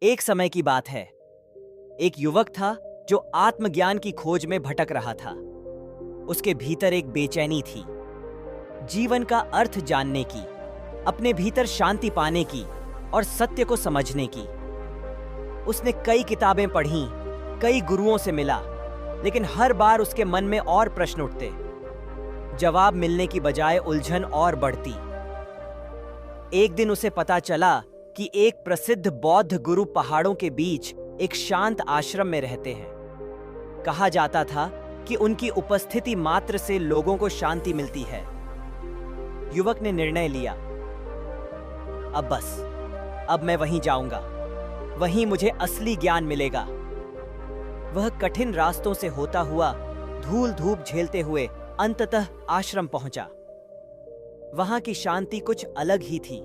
एक समय की बात है। एक युवक था जो आत्मज्ञान की खोज में भटक रहा था। उसके भीतर एक बेचैनी थी, जीवन का अर्थ जानने की, अपने भीतर शांति पाने की और सत्य को समझने की। उसने कई किताबें पढ़ीं, कई गुरुओं से मिला, लेकिन हर बार उसके मन में और प्रश्न उठते। जवाब मिलने की बजाय उलझन और बढ़ती। एक दिन उसे पता चला कि एक प्रसिद्ध बौद्ध गुरु पहाड़ों के बीच एक शांत आश्रम में रहते हैं। कहा जाता था कि उनकी उपस्थिति मात्र से लोगों को शांति मिलती है। युवक ने निर्णय लिया, अब मैं वहीं जाऊंगा, वहीं मुझे असली ज्ञान मिलेगा। वह कठिन रास्तों से होता हुआ, धूल धूप झेलते हुए अंततः आश्रम पहुंचा। वहां की शांति कुछ अलग ही थी,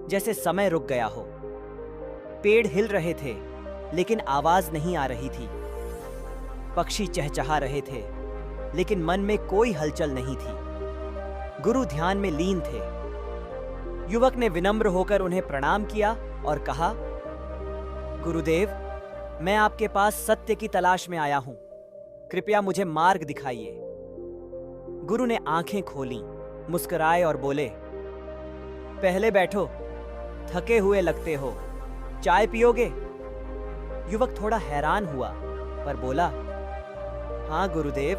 जैसे समय रुक गया हो। पेड़ हिल रहे थे, लेकिन आवाज नहीं आ रही थी। पक्षी चहचहा रहे थे, लेकिन मन में कोई हलचल नहीं थी। गुरु ध्यान में लीन थे। युवक ने विनम्र होकर उन्हें प्रणाम किया और कहा, गुरुदेव, मैं आपके पास सत्य की तलाश में आया हूं। कृपया मुझे मार्ग दिखाइए। गुरु ने आंखें खोलीं, मुस्कुराए और बोले, पहले बैठो, थके हुए लगते हो, चाय पियोगे? युवक थोड़ा हैरान हुआ, पर बोला, हाँ गुरुदेव।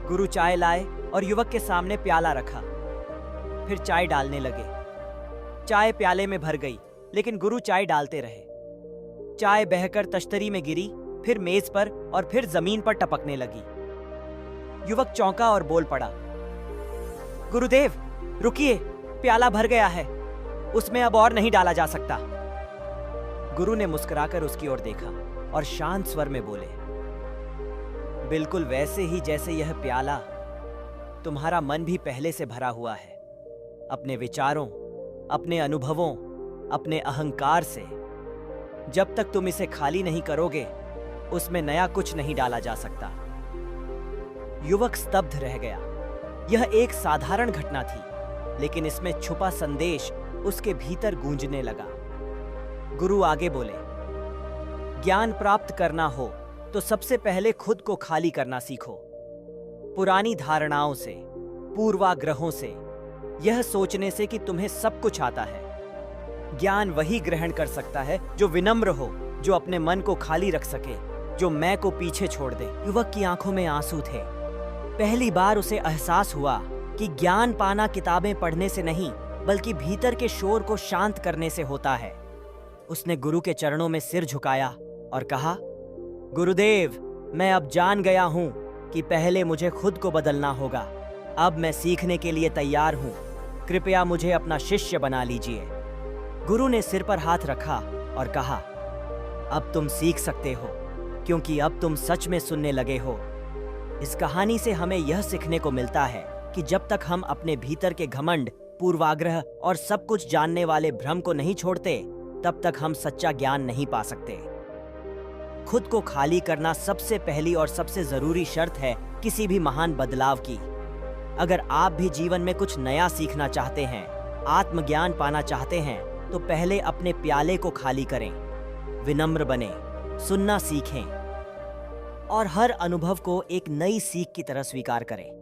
गुरु चाय लाए और युवक के सामने प्याला रखा। फिर चाय डालने लगे। चाय प्याले में भर गई, लेकिन गुरु चाय डालते रहे। चाय बहकर तश्तरी में गिरी, फिर मेज पर और फिर जमीन पर टपकने लगी। युवक चौंका और बोल पड़ा, गुरुदेव रुकिए, प्याला भर गया है, उसमें अब और नहीं डाला जा सकता। गुरु ने मुस्कुराकर उसकी ओर देखा और शांत स्वर में बोले, बिल्कुल वैसे ही जैसे यह प्याला। तुम्हारा मन भी पहले से भरा हुआ है, अपने विचारों, अपने अनुभवों, अपने अहंकार से। जब तक तुम इसे खाली नहीं करोगे, उसमें नया कुछ नहीं डाला जा सकता। युवक स्तब्ध रह गया। यह एक साधारण घटना थी, लेकिन इसमें छुपा संदेश उसके भीतर गूंजने लगा। गुरु आगे बोले, ज्ञान प्राप्त करना हो तो सबसे पहले खुद को खाली करना सीखो। पुरानी धारणाओं से, पूर्वाग्रहों से, यह सोचने से कि तुम्हें सब कुछ आता है। ज्ञान वही ग्रहण कर सकता है जो विनम्र हो, जो अपने मन को खाली रख सके, जो मैं को पीछे छोड़ दे। युवक की आंखों में आंसू थे। पहली बार उसे एहसास हुआ कि ज्ञान पाना किताबें पढ़ने से नहीं, बल्कि भीतर के शोर को शांत करने से होता है। उसने गुरु के चरणों में सिर झुकाया और कहा, गुरुदेव, मैं अब जान गया हूं कि पहले मुझे खुद को बदलना होगा। अब मैं सीखने के लिए तैयार हूं। कृपया मुझे अपना शिष्य बना लीजिए। गुरु ने सिर पर हाथ रखा और कहा, अब तुम सीख सकते हो, क्योंकि अब तुम सच में सुनने लगे हो। इस कहानी से हमें यह सीखने को मिलता है कि जब तक हम अपने भीतर के घमंड, पूर्वाग्रह और सब कुछ जानने वाले भ्रम को नहीं छोड़ते, तब तक हम सच्चा ज्ञान नहीं पा सकते। खुद को खाली करना सबसे पहली और सबसे जरूरी शर्त है किसी भी महान बदलाव की। अगर आप भी जीवन में कुछ नया सीखना चाहते हैं, आत्मज्ञान पाना चाहते हैं, तो पहले अपने प्याले को खाली करें, विनम्र बने, सुनना सीखें और हर अनुभव को एक नई सीख की तरह स्वीकार करें।